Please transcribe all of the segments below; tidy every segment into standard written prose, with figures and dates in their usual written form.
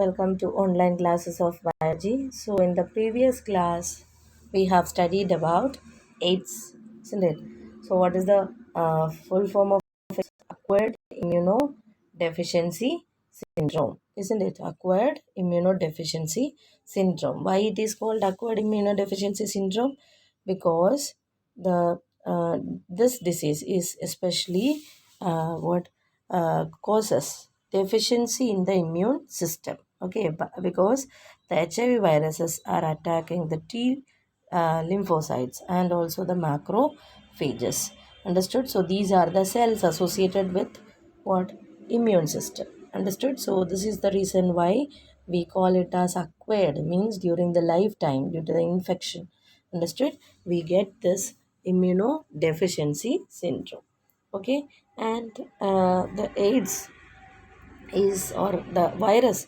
Welcome to online classes of biology. So, in the previous class, we have studied about AIDS, isn't it? So, what is the full form of acquired immunodeficiency syndrome? Isn't it? Acquired immunodeficiency syndrome. Why it is called acquired immunodeficiency syndrome? Because the this disease is especially what causes deficiency in the immune system. Okay, because the HIV viruses are attacking the T lymphocytes and also the macrophages. Understood? So these are the cells associated with what immune system. Understood? So this is the reason why we call it as acquired, means during the lifetime due to the infection. Understood? We get this immunodeficiency syndrome. Okay, and the AIDS is, or the virus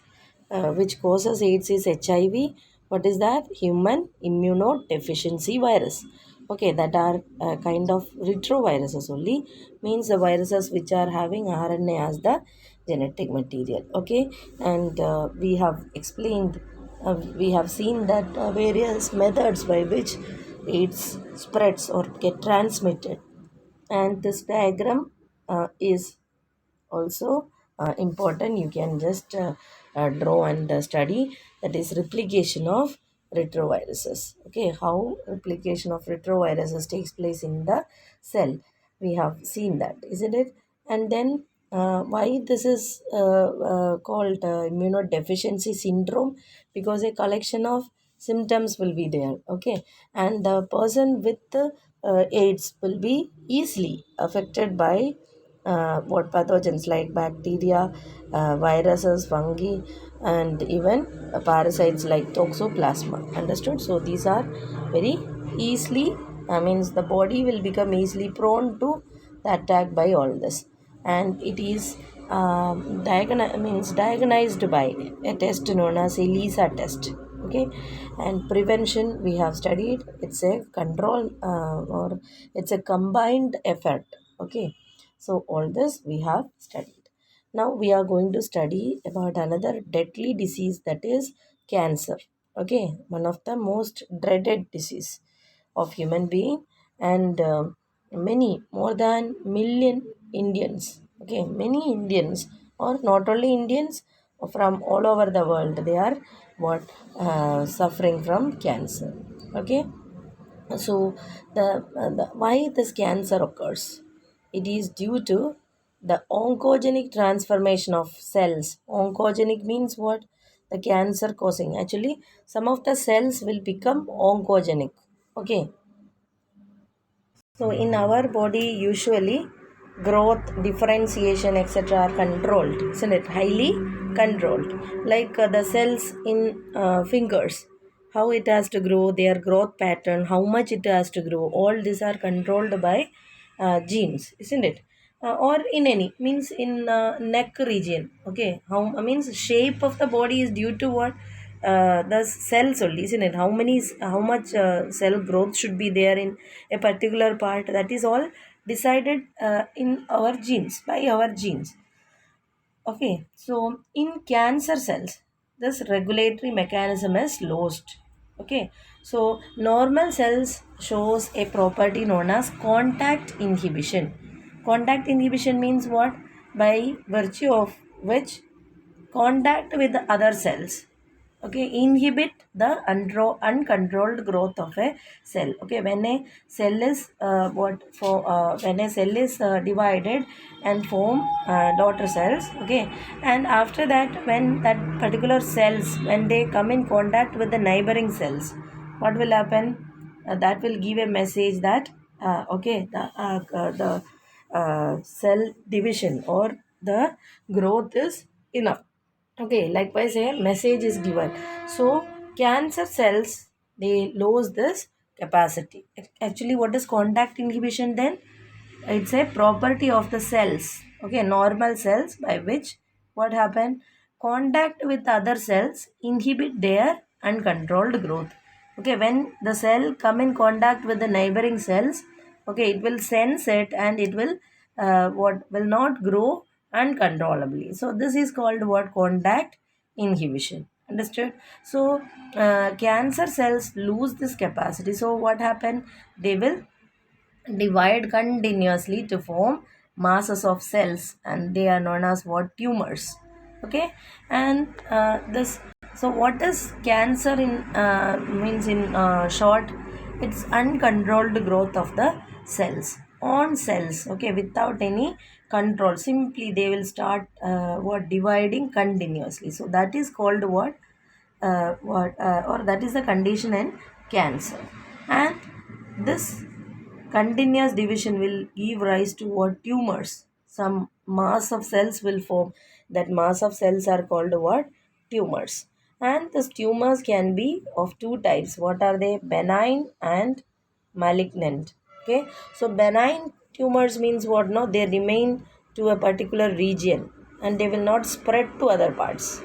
which causes AIDS is HIV. What is that? Human immunodeficiency virus. Okay, that are kind of retroviruses only, means the viruses which are having RNA as the genetic material. Okay, and we have explained, we have seen that various methods by which AIDS spreads or get transmitted, and this diagram is also important. You can just draw and study, that is replication of retroviruses. Okay, how replication of retroviruses takes place in the cell, we have seen that, isn't it? And then why this is called immunodeficiency syndrome? Because a collection of symptoms will be there. Okay, and the person with AIDS will be easily affected by what pathogens like bacteria, viruses, fungi, and even parasites like toxoplasma. Understood? So these are very easily, means the body will become easily prone to the attack by all this, and it is diagnosed by a test known as ELISA test. Okay, and prevention we have studied. It's a control or it's a combined effort. Okay, so all this we have studied. Now we are going to study about another deadly disease, that is cancer. Okay, one of the most dreaded disease of human being, and many more than million Indians. Okay, many Indians, or not only Indians, from all over the world, they are what suffering from cancer. Okay, so the why this cancer occurs? It is due to the oncogenic transformation of cells. Oncogenic means what? The cancer causing. Actually, some of the cells will become oncogenic. Okay, so in our body, usually growth, differentiation, etc. are controlled, isn't it? Highly controlled. Like the cells in fingers, how it has to grow, their growth pattern, how much it has to grow. All these are controlled by genes, isn't it? Or in any, means in neck region. Okay, how means shape of the body is due to what? The cells only, isn't it? How much cell growth should be there in a particular part, that is all decided in our genes, by our genes. Okay, so in cancer cells, this regulatory mechanism is lost. Okay, so normal cells shows a property known as contact inhibition. Contact inhibition means what? By virtue of which contact with the other cells, okay, inhibit the uncontrolled growth of a cell. Okay, when a cell is when a cell is divided and form daughter cells. Okay, and after that, when that particular cells, when they come in contact with the neighboring cells, what will happen? That will give a message that okay, the cell division or the growth is enough. Okay, likewise a message is given. So cancer cells, they lose this capacity. Actually, what is contact inhibition then? It's a property of the cells. Okay, normal cells, by which what happen? Contact with other cells inhibit their uncontrolled growth. Okay, when the cell come in contact with the neighboring cells, okay, it will sense it, and it will what will not grow uncontrollably. So this is called what? Contact inhibition. Understood? So cancer cells lose this capacity. So what happened? They will divide continuously to form masses of cells, and they are known as what? Tumors. Okay. And this, so what is cancer in means in short? It's uncontrolled growth of the cells on cells, okay, without any control. Simply they will start what? Dividing continuously. So that is called what or that is the condition in cancer. And this continuous division will give rise to what? Tumors. Some mass of cells will form. That mass of cells are called what? Tumors. And these tumors can be of two types. What are they? Benign and malignant. Okay. So benign tumors means what? No, they remain to a particular region and they will not spread to other parts.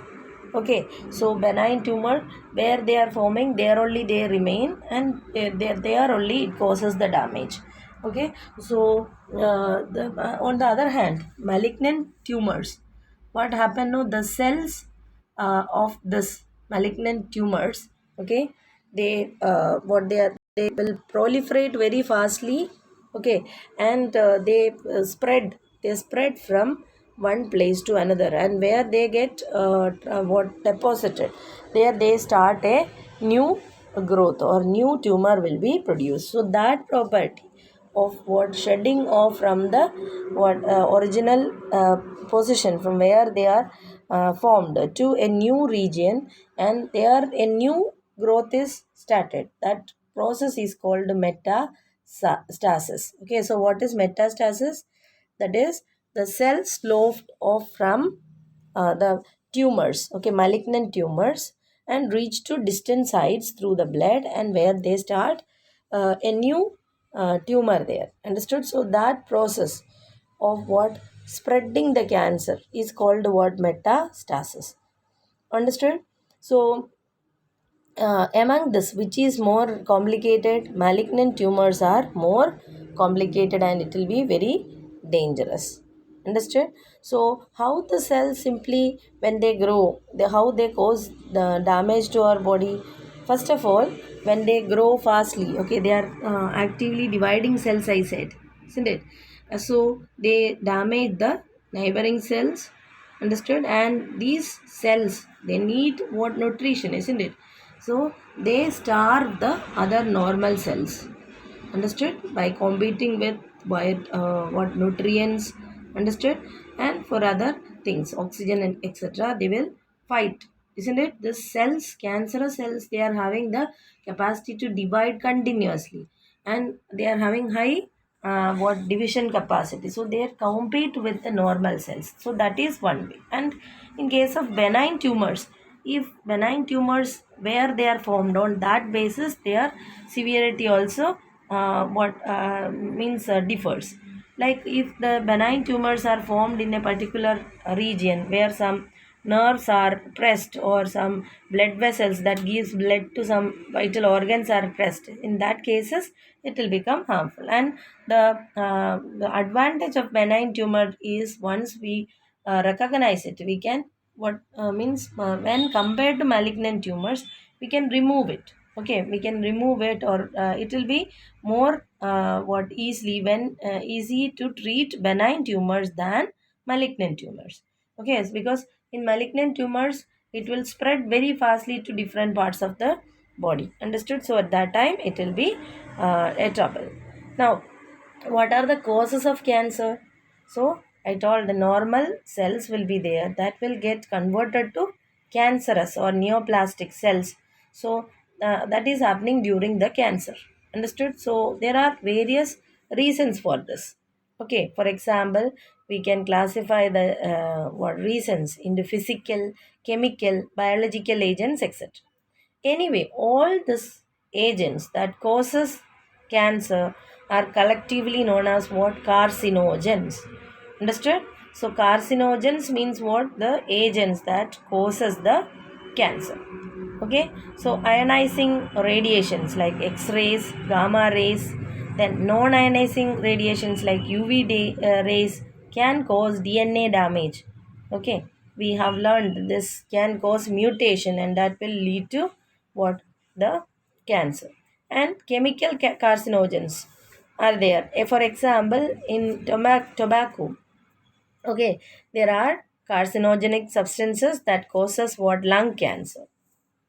Okay, so benign tumor, where they are forming, there only they remain, and they are only it causes the damage. Okay, so on the other hand, malignant tumors, what happen? No, the cells of this malignant tumors, okay, they what they will proliferate very fastly, okay, and they spread from one place to another, and where they get what deposited, there they start a new growth or new tumor will be produced. So that property of what? Shedding off from the what original position from where they are formed to a new region, and there a new growth is started. That process is called metastasis. Okay, so what is metastasis? That is the cells sloughed off from the tumors, okay, malignant tumors, and reach to distant sites through the blood, and where they start a new tumor there. Understood? So that process of what? Spreading the cancer is called what? Metastasis. Understood? So among this, which is more complicated? Malignant tumors are more complicated and it will be very dangerous. Understood? So how the cells simply when they grow, how they cause the damage to our body? First of all, when they grow fastly, okay, they are actively dividing cells, I said, isn't it? So they damage the neighboring cells. Understood? And these cells, they need what? Nutrition, isn't it? So they starve the other normal cells. Understood? By competing with what nutrients. Understood? And for other things, oxygen and etc., they will fight. Isn't it? The cells, cancerous cells, they are having the capacity to divide continuously, and they are having high what? Division capacity. So they compete with the normal cells. So that is one way. And in case of benign tumors, if benign tumors where they are formed, on that basis their severity also what means differs. Like if the benign tumors are formed in a particular region where some nerves are pressed or some blood vessels that gives blood to some vital organs are pressed, in that cases it will become harmful. And the advantage of benign tumor is once we recognize it, we can what means when compared to malignant tumors, we can remove it. Okay, we can remove it, or it will be more what easily when easy to treat benign tumors than malignant tumors. Okay, yes, because in malignant tumors it will spread very fastly to different parts of the body. Understood? So at that time it will be a trouble. Now, what are the causes of cancer? So I told the normal cells will be there that will get converted to cancerous or neoplastic cells. So that is happening during the cancer. Understood? So there are various reasons for this. Okay, for example, we can classify the what reasons into physical, chemical, biological agents, etc. Anyway, all these agents that causes cancer are collectively known as what? Carcinogens. Understood? So carcinogens means what? The agents that causes the cancer. Okay, so ionizing radiations like X-rays, gamma rays, then non-ionizing radiations like UV rays can cause DNA damage. Okay, we have learned this can cause mutation, and that will lead to what? The cancer. And chemical carcinogens are there. For example, in tobacco, okay, there are carcinogenic substances that causes what? Lung cancer,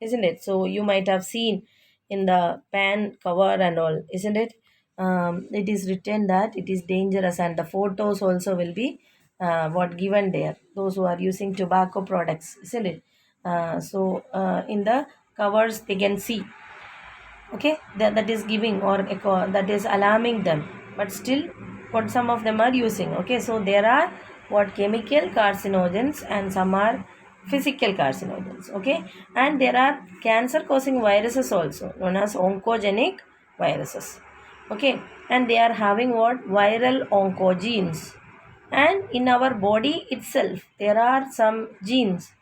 isn't it? So you might have seen in the pan cover and all, isn't it? It is written that it is dangerous, and the photos also will be what given there. Those who are using tobacco products, isn't it? In the covers they can see, okay, that is giving or that is alarming them, but still what some of them are using. Okay, so there are what? Chemical carcinogens, and some are physical carcinogens. Okay, and there are cancer causing viruses also known as oncogenic viruses. Okay, and they are having what? Viral oncogenes. And in our body itself there are some genes,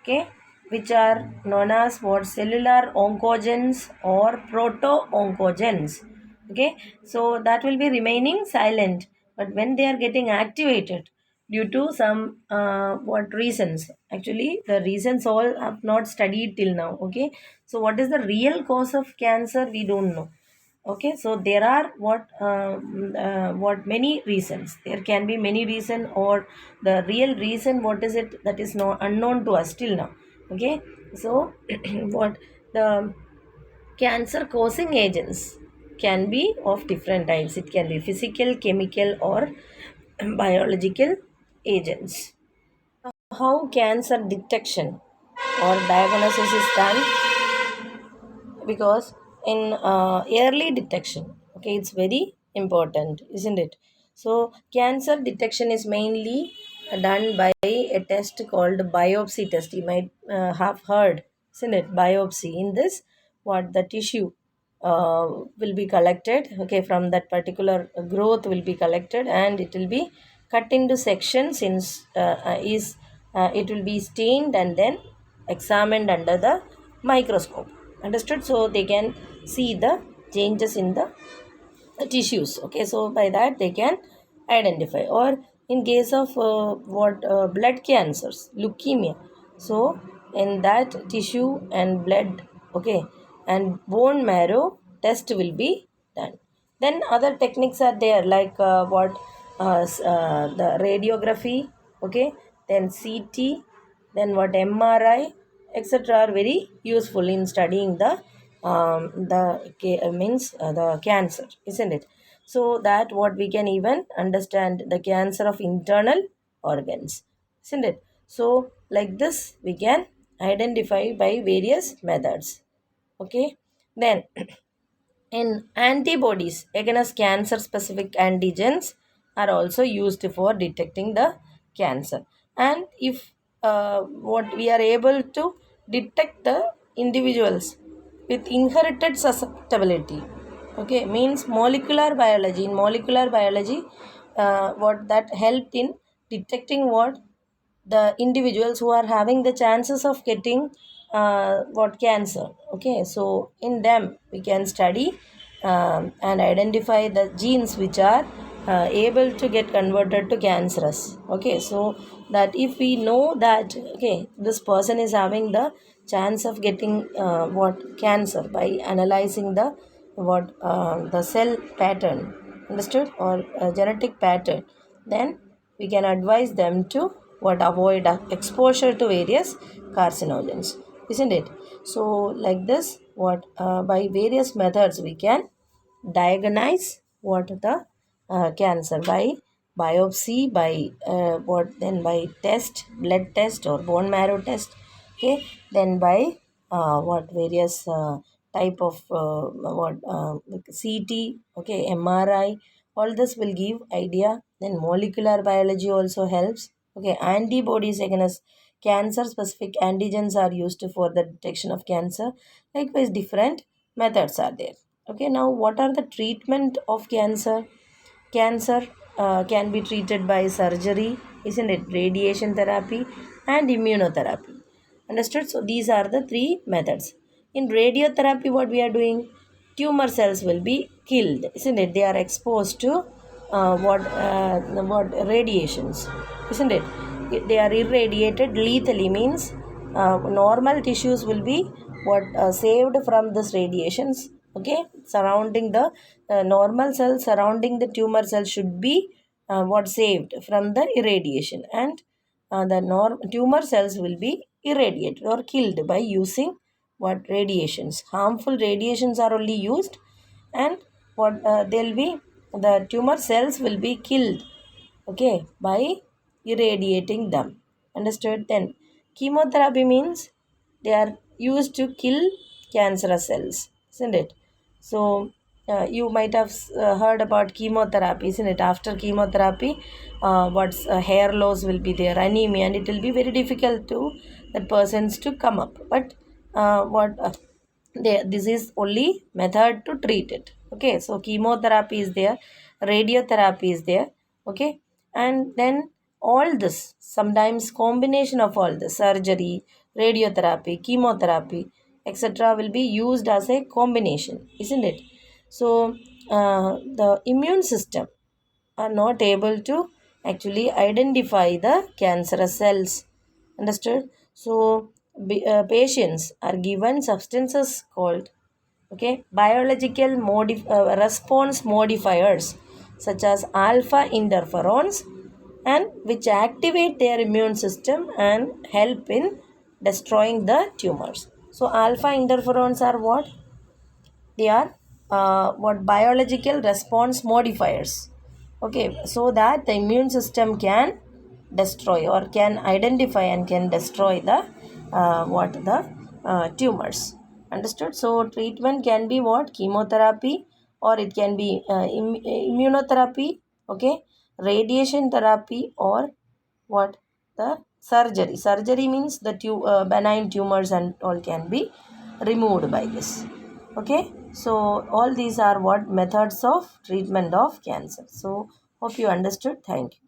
okay, which are known as what? Cellular oncogenes or proto-oncogenes. Okay, so that will be remaining silent, but when they are getting activated due to some what reasons, actually the reasons all have not studied till now. Okay, so what is the real cause of cancer, we don't know. Okay, so there are what many reasons, there can be many reason, or the real reason what is it, that is no unknown to us till now. Okay, so what? The cancer causing agents can be of different types. It can be physical, chemical, or biological agents. How cancer detection or diagnosis is done? Because in early detection, okay, it's very important, isn't it? So cancer detection is mainly done by a test called biopsy test. You might have heard, isn't it? Biopsy. In this, what? The tissue will be collected, okay, from that particular growth will be collected, and it will be cut into sections. It will be stained and then examined under the microscope. Understood? So they can see the changes in the tissues. Okay, so by that they can identify. Or in case of blood cancers, leukemia, so in that tissue and blood, okay, and bone marrow test will be done. Then other techniques are there, like the radiography, okay, then CT, then what? MRI, etc. are very useful in studying the cancer, isn't it? So that what we can even understand the cancer of internal organs, isn't it? So like this we can identify by various methods. Okay, then in antibodies against cancer specific antigens are also used for detecting the cancer. And if what we are able to detect the individuals with inherited susceptibility, okay, means molecular biology. In molecular biology, what that helped in detecting what? The individuals who are having the chances of getting what? Cancer. Okay, so in them we can study and identify the genes which are able to get converted to cancerous. Okay, so that if we know that, okay, this person is having the chance of getting what? Cancer, by analyzing the cell pattern, understood, or genetic pattern, then we can advise them to what? Avoid exposure to various carcinogens, isn't it? So like this, what by various methods we can diagnose what? The cancer by biopsy, by what? Then by test, blood test or bone marrow test. Okay, then by what? Various type of CT, okay, MRI, all this will give idea. Then molecular biology also helps. Okay, antibodies against cancer specific antigens are used for the detection of cancer. Likewise, different methods are there. Okay, now what are the treatment of cancer? Cancer can be treated by surgery, isn't it? Radiation therapy and immunotherapy. Understood? So these are the three methods. In radiotherapy, what we are doing? Tumor cells will be killed, isn't it? They are exposed to what radiations, isn't it? they are irradiated lethally, means normal tissues will be saved from this radiations. Okay, surrounding the normal cells surrounding the tumor cells should be saved from the irradiation, and the tumor cells will be irradiated or killed by using radiations. Harmful radiations are only used, and they'll be the tumor cells will be killed, okay, by irradiating them. Understood? Then chemotherapy means they are used to kill cancerous cells, isn't it? So you might have heard about chemotherapy, isn't it? After chemotherapy, what's hair loss will be there, anemia, and it will be very difficult to that persons to come up. But what this is only method to treat it. Okay, so chemotherapy is there, radiotherapy is there. Okay, and then all this, sometimes combination of all this, surgery, radiotherapy, chemotherapy, etc., will be used as a combination, isn't it? So the immune system are not able to actually identify the cancerous cells. Understood? So patients are given substances called, okay, biological response modifiers, such as alpha interferons, and which activate their immune system and help in destroying the tumors. So alpha interferons are what? They are biological response modifiers. Okay, so that the immune system can destroy or can identify and can destroy the tumors. Understood? So treatment can be what? Chemotherapy, or it can be immunotherapy, okay, radiation therapy, or what? The surgery. Surgery means the benign tumors and all can be removed by this. Okay, so all these are what methods of treatment of cancer. So hope you understood. Thank you.